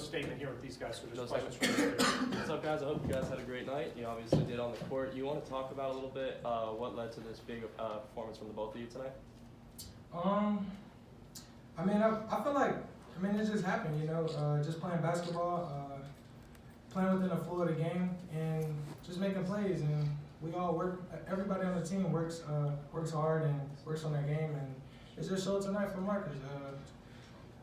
a statement here with these guys, so just questions from you. What's up, guys? I hope you guys had a great night. You obviously did on the court. You want to talk about a little bit what led to this big performance from the both of you tonight? I mean, I feel like, it just happened, just playing basketball, playing within the flow of the game, and just making plays. And we all work, everybody on the team works hard and works on their game. And it just showed tonight for Marcus.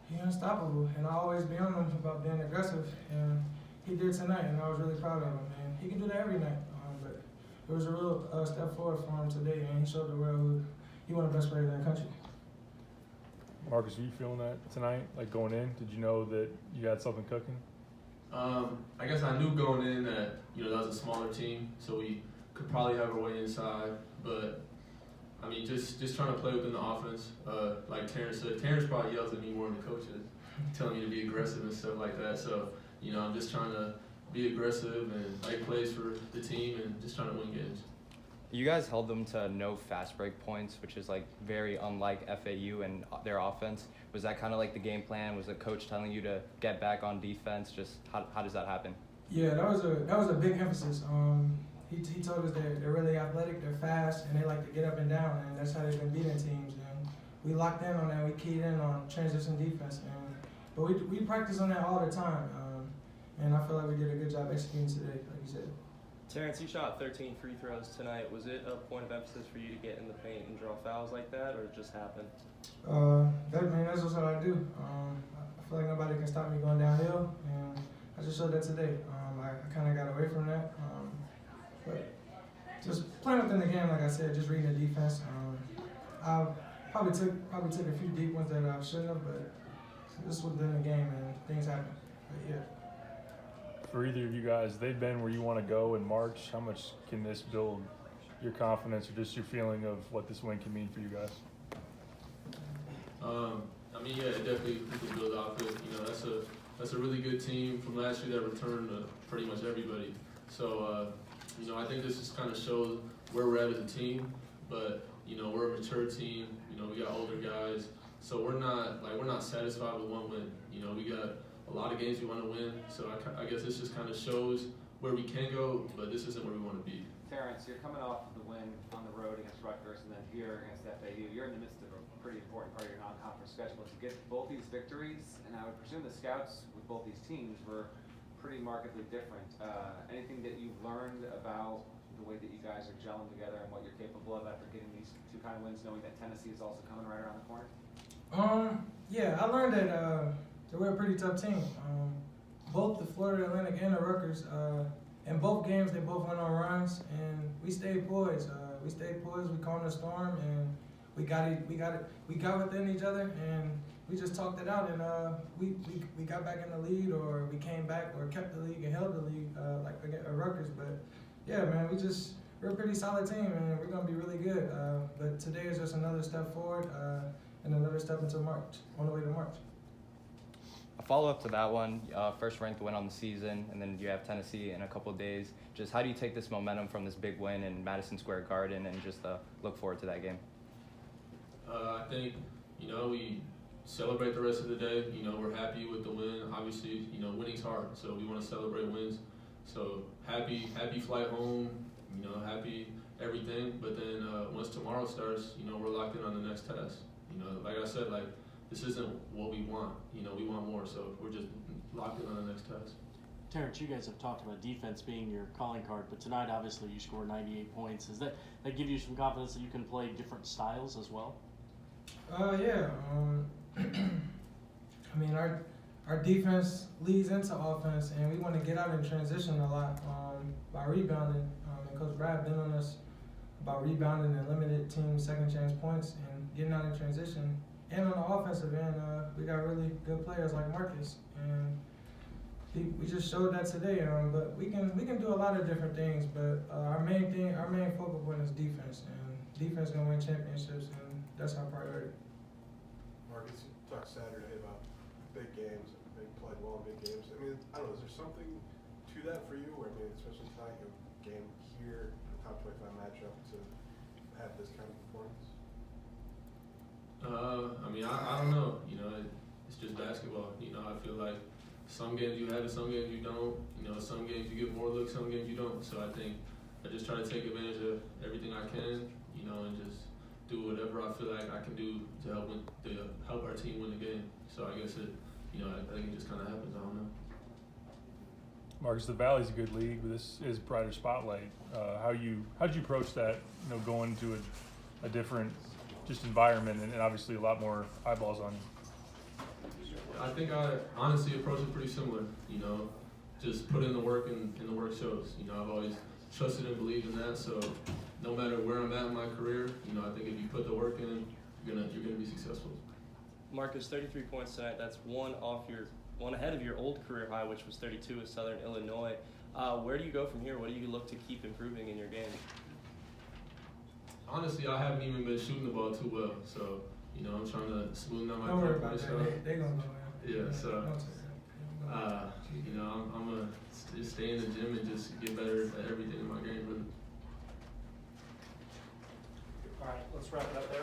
He's unstoppable, and I always be on him about being aggressive. And he did tonight, and I was really proud of him. And he can do that every night. But it was a real step forward for him today, and he showed the world he one of the best players in the country. Marcus, are you feeling that tonight? Like going in, did you know that you had something cooking? I guess I knew going in that that was a smaller team, so we could probably have our way inside. But I mean, just trying to play within the offense. Like Terrence said, Terrence probably yells at me more than the coaches, telling me to be aggressive and stuff like that. So I'm just trying to be aggressive and make plays for the team and just trying to win games. You guys held them to no fast break points, which is like very unlike FAU and their offense. Was that kind of like the game plan? Was the coach telling you to get back on defense? Just how does that happen? Yeah, that was a big emphasis. He told us they're really athletic, they're fast, and they like to get up and down, and that's how they've been beating teams. And we locked in on that. We keyed in on transition defense, but we practice on that all the time. And I feel like we did a good job executing today, like you said. Terrence, you shot 13 free throws tonight. Was it a point of emphasis for you to get in the paint and draw fouls like that, or it just happened? That's just what I do. I feel like nobody can stop me going downhill, and I just showed that today. I kind of got away from that, but just playing within the game, like I said, just reading the defense. I probably took a few deep ones that I shouldn't have, but this was within the game, and things happen. But yeah. For either of you guys, they've been where you want to go in March. How much can this build your confidence or just your feeling of what this win can mean for you guys? It definitely we can build off it. That's a really good team from last year that returned pretty much everybody. So, I think this just kind of shows where we're at as a team. But, we're a mature team. We got older guys. So we're not satisfied with one win. We got a lot of games we want to win. So I guess this just kind of shows where we can go, but this isn't where we want to be. Terrence, you're coming off of the win on the road against Rutgers and then here against FAU. You're in the midst of a pretty important part of your non-conference schedule. To get both these victories, and I would presume the scouts with both these teams were pretty markedly different. Anything that you've learned about the way that you guys are gelling together and what you're capable of after getting these two kind of wins, knowing that Tennessee is also coming right around the corner? Yeah, I learned that we're a pretty tough team. Both the Florida Atlantic and the Rutgers, in both games, they both went on runs, and we stayed poised. We calmed the storm, and we got within each other, and we just talked it out, and we got back in the lead, or we came back, or kept the lead and held the lead, like against Rutgers. But yeah, man, we're a pretty solid team, and we're gonna be really good. But today is just another step forward, and another step into March, on the way to March. A follow-up to that one, first ranked win on the season, and then you have Tennessee in a couple of days. Just how do you take this momentum from this big win in Madison Square Garden and just look forward to that game? I think, we celebrate the rest of the day. We're happy with the win. Obviously, winning's hard, so we want to celebrate wins. So happy flight home, happy everything. But then once tomorrow starts, we're locked in on the next test. Like I said, this isn't what we want. We want more, so we're just locked in on the next test. Terrence, you guys have talked about defense being your calling card, but tonight obviously you scored 98 points. Does that give you some confidence that you can play different styles as well? Yeah. Our defense leads into offense, and we want to get out in transition a lot by rebounding. And Coach Brad been on us about rebounding and limited team second chance points and getting out in transition. And on the offensive end, we got really good players like Marcus, and we just showed that today. But we can do a lot of different things. But our main focal point is defense, and defense gonna win championships, and that's our priority. Marcus, you talked Saturday about big games, and they played well in big games. I don't know, is there something to that for you? Where especially tonight, game here, a top 25 matchup, to have this kind of performance? I don't know. It's just basketball. I feel like some games you have it, some games you don't. You know, some games you get more looks, some games you don't. So I think I just try to take advantage of everything I can, you know, and just do whatever I feel like I can do to help our team win the game. So I guess I think it just kind of happens. I don't know. Marcus, the Valley's a good league, but this is brighter spotlight. How'd you approach that? You know, going to a different just environment and obviously a lot more eyeballs on you. I think I honestly approach it pretty similar. You know, just put in the work and the work shows. You know, I've always trusted and believed in that. So no matter where I'm at in my career, you know, I think if you put the work in, you're gonna be successful. Marcus, 33 points tonight. That's one ahead of your old career high, which was 32 with Southern Illinois. Where do you go from here? What do you look to keep improving in your game? Honestly, I haven't even been shooting the ball too well. So, you know, I'm trying to smoothen out my Don't worry point about shot. that. They gonna know. Yeah, so, Don't say that. you know, I'm gonna just stay in the gym and just get better at everything in my game, really. All right, let's wrap it up there.